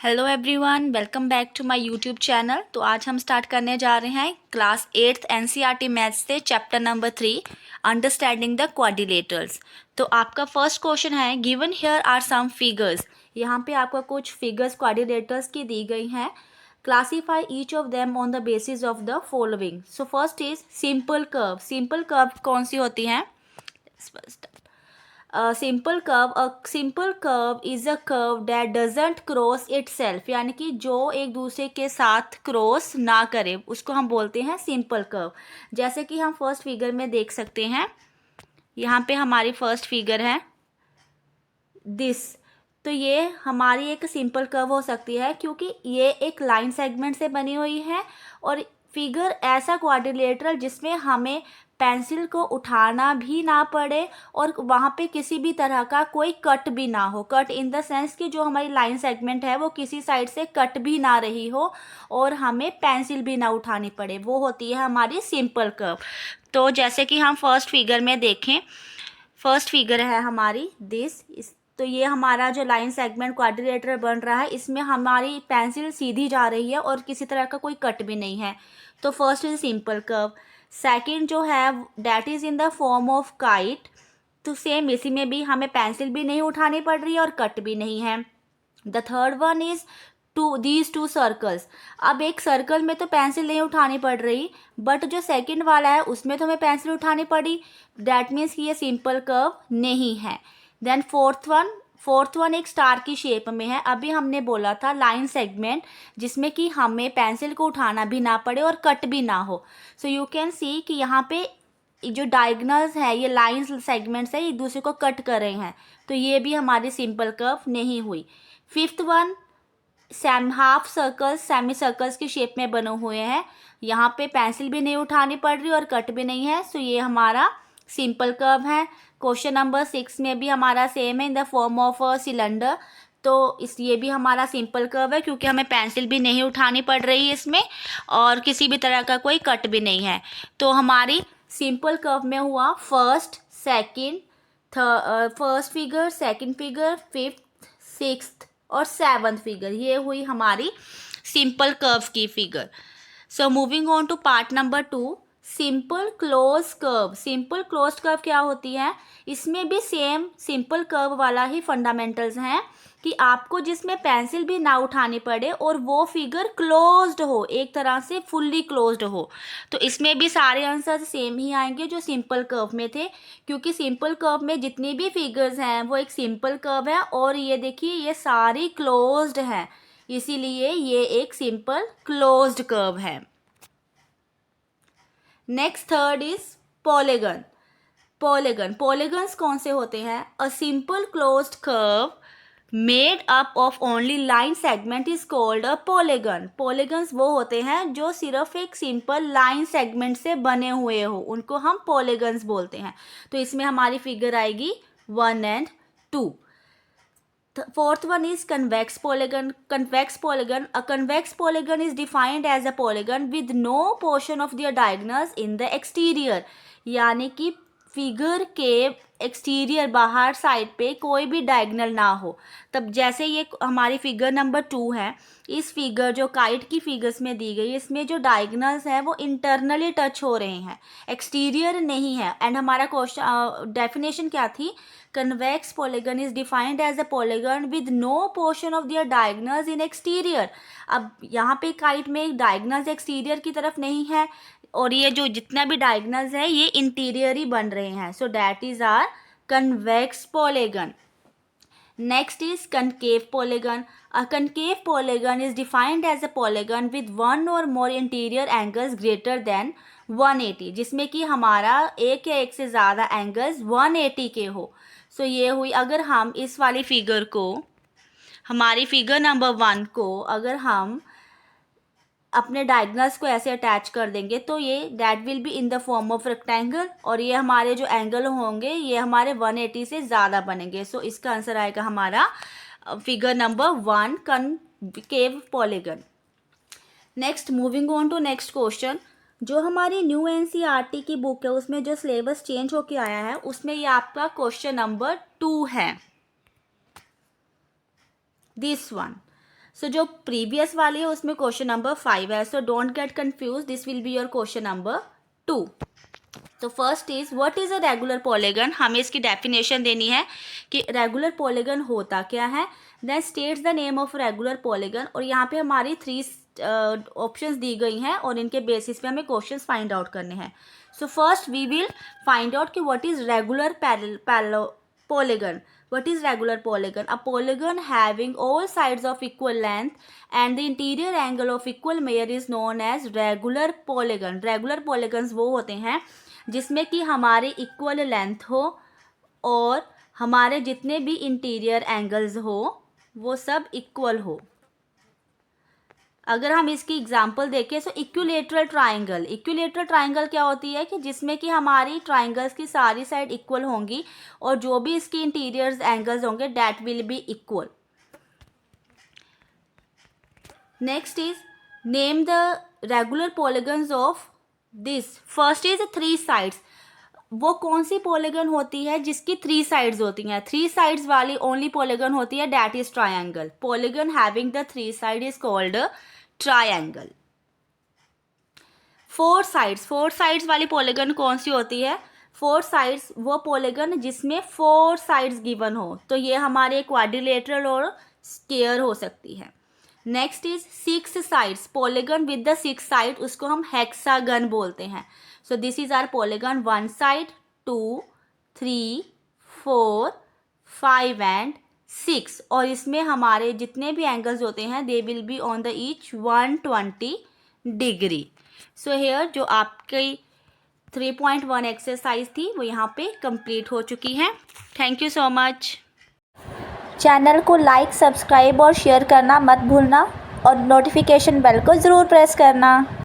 Hello everyone, welcome back to my YouTube channel. तो आज हम स्टार्ट करने जा रहे हैं क्लास 8th एनसीईआरटी मैथ्स से chapter number 3 understanding the quadrilaterals. तो आपका फर्स्ट क्वेश्चन है given here are some figures. यहाँ पे आपको कुछ फिगर्स क्वाड्रिलेटरल्स की दी गई हैं। Classify each of them on the basis of the following. So first is simple curve. Simple curve कौन सी होती हैं? Simple curve is a curve that doesn't cross itself, यानी कि जो एक दूसरे के साथ क्रॉस ना करे उसको हम बोलते हैं सिंपल कर्व। जैसे कि हम फर्स्ट फिगर में देख सकते हैं, यहाँ पे हमारी फर्स्ट फिगर है दिस। तो ये हमारी एक सिंपल कर्व हो सकती है क्योंकि ये एक लाइन सेगमेंट से बनी हुई है और फिगर ऐसा क्वाड्रिलेटरल जिसमें हमें पेंसिल को उठाना भी ना पड़े और वहाँ पे किसी भी तरह का कोई कट भी ना हो। कट इन द सेंस कि जो हमारी लाइन सेगमेंट है वो किसी साइड से कट भी ना रही हो और हमें पेंसिल भी ना उठानी पड़े, वो होती है हमारी सिंपल कर्व। तो जैसे कि हम फर्स्ट फिगर में देखें, फर्स्ट फिगर है हमारी दिस। तो ये हमारा जो लाइन सेगमेंट क्वाड्रिलेटरल बन रहा है, इसमें हमारी पेंसिल सीधी जा रही है और किसी तरह का कोई कट भी नहीं है। तो first is simple curve. Second जो है that is in the form of kite. तो सेम इसी में भी हमें पेंसिल भी नहीं उठानी पड़ रही है और कट भी नहीं है। The third one is to circles. अब एक सर्कल में तो पेंसिल नहीं उठानी पड़ रही, बट जो सेकंड वाला है उसमें तो हमें पेंसिल उठानी पड़ी। दैट मीन्स कि ये सिंपल कर्व नहीं है। देन फोर्थ वन एक स्टार की शेप में है। अभी हमने बोला था लाइन सेगमेंट जिसमें कि हमें पेंसिल को उठाना भी ना पड़े और कट भी ना हो। सो यू कैन सी कि यहाँ पे जो डायगोनल्स है ये लाइन सेगमेंट्स है, एक दूसरे को कट कर रहे हैं, तो ये भी हमारी सिंपल कर्व नहीं हुई। Fifth one half circles semi circles की शेप में बने हुए हैं। यहाँ पे पेंसिल भी नहीं उठानी पड़ रही और कट भी नहीं है, सो ये हमारा सिंपल कर्व है। क्वेश्चन नंबर 6 में भी हमारा सेम है in the form of a cylinder. तो ये भी हमारा सिंपल कर्व है क्योंकि हमें पेंसिल भी नहीं उठानी पड़ रही है इसमें और किसी भी तरह का कोई कट भी नहीं है। तो हमारी सिंपल कर्व में हुआ first figure, second figure, fifth, sixth और सेवंथ फिगर, ये हुई हमारी सिंपल कर्व की figure. So moving on to part number 2, simple close curve. Simple close curve क्या होती है? इसमें भी सेम सिंपल कर्व वाला ही फंडामेंटल्स हैं कि आपको जिसमें पेंसिल भी ना उठानी पड़े और वो फिगर क्लोज्ड हो, एक तरह से फुल्ली क्लोज्ड हो। तो इसमें भी सारे आंसर सेम ही आएंगे जो सिंपल कर्व में थे, क्योंकि सिंपल कर्व में जितनी भी फिगर्स हैं वो एक सिंपल कर्व है और ये देखिए ये सारी क्लोज्ड हैं, इसीलिए ये एक सिंपल क्लोज्ड कर्व है। Next third is polygon. Polygons कौन से होते हैं? A simple closed curve made up of only line segment is called a polygon. Polygons वो होते हैं जो सिर्फ एक सिंपल लाइन सेगमेंट से बने हुए हो, उनको हम पॉलीगन्स बोलते हैं। तो इसमें हमारी फिगर आएगी 1 and 2। Fourth one is convex polygon. A convex polygon is defined as a polygon with no portion of their diagonals in the exterior. यानी कि फिगर के एक्सटीरियर बाहर साइड पे कोई भी डायगनल ना हो। तब जैसे ये हमारी फिगर नंबर 2 है, इस फिगर जो काइट की फिगर्स में दी गई, इसमें जो डायगनल्स हैं वो इंटरनली टच हो रहे हैं, एक्सटीरियर नहीं है। एंड हमारा क्वेश्चन डेफिनेशन क्या थी? Convex polygon is defined as a polygon with no portion of their diagonals in exterior. अब यहाँ पे काइट में डायगनल्स एक्सटीरियर की तरफ नहीं है और ये जो जितना भी डायगनल्स है ये इंटीरियर ही बन रहे हैं। So that is our convex polygon. Next is concave polygon. A concave polygon is defined as a polygon with one or more interior angles greater than 180, जिसमें कि हमारा एक या एक से ज़्यादा एंगल्स 180 के हो। सो ये हुई, अगर हम इस वाली फिगर को, हमारी फिगर नंबर 1 को अगर हम अपने डायगनल्स को ऐसे अटैच कर देंगे तो ये that will be in the form of rectangle और ये हमारे जो एंगल होंगे ये हमारे 180 से ज़्यादा बनेंगे। सो इसका आंसर आएगा हमारा figure number 1 concave polygon. Next moving on to next question. जो हमारी न्यू एनसीईआरटी की बुक है उसमें जो सिलेबस चेंज होके आया है उसमें ये आपका क्वेश्चन नंबर 2 है, दिस वन। सो जो प्रीवियस वाली है उसमें क्वेश्चन नंबर 5 है, so don't get confuse, this will be your question number 2। तो first is what is a regular polygon, हमें इसकी डेफिनेशन देनी है कि रेगुलर पॉलीगन होता क्या है। Then states the name of regular polygon, और यहाँ पे हमारी 3 ऑप्शंस दी गई हैं और इनके बेसिस पे हमें क्वेश्चंस फाइंड आउट करने हैं। So first we will find out कि what is regular polygon. What is regular polygon? A polygon having all sides of equal length and the interior angle of equal measure is known as regular polygon. Regular polygons वो होते हैं जिसमें कि हमारे equal length हो और हमारे जितने भी इंटीरियर एंगल्स हो वो सब इक्वल हो। अगर हम इसकी एग्जांपल देखें तो इक्विलेटरल ट्राइंगल क्या होती है कि जिसमें कि हमारी ट्राइंगल्स की सारी साइड इक्वल होंगी और जो भी इसकी इंटीरियर एंगल्स होंगे that will be equal. Next is name the regular polygons of this. First is 3 sides. वो कौन सी पॉलीगन होती है जिसकी 3 साइड्स होती हैं? 3 साइड्स वाली ओनली पॉलीगन होती है, that is triangle. Polygon having the 3 side is called triangle. 4 sides वाली पॉलीगन कौन सी होती है? 4 साइड्स वो पॉलीगन जिसमें 4 साइड्स गिवन हो, तो ये हमारे क्वाड्रिलेटरल और स्क्वायर हो सकती है। Next is 6 sides. Polygon with the 6 side उसको हम हेक्सागन बोलते हैं। So this is our polygon 1 side 2 3 4 5 and 6, और इसमें हमारे जितने भी एंगल्स होते हैं they will be on the each 120 degree. So here जो आपकी 3.1 एक्सरसाइज थी वो यहाँ पे कंप्लीट हो चुकी है। Thank you so much. Channel को लाइक, सब्सक्राइब और शेयर करना मत भूलना और नोटिफिकेशन बेल को ज़रूर प्रेस करना।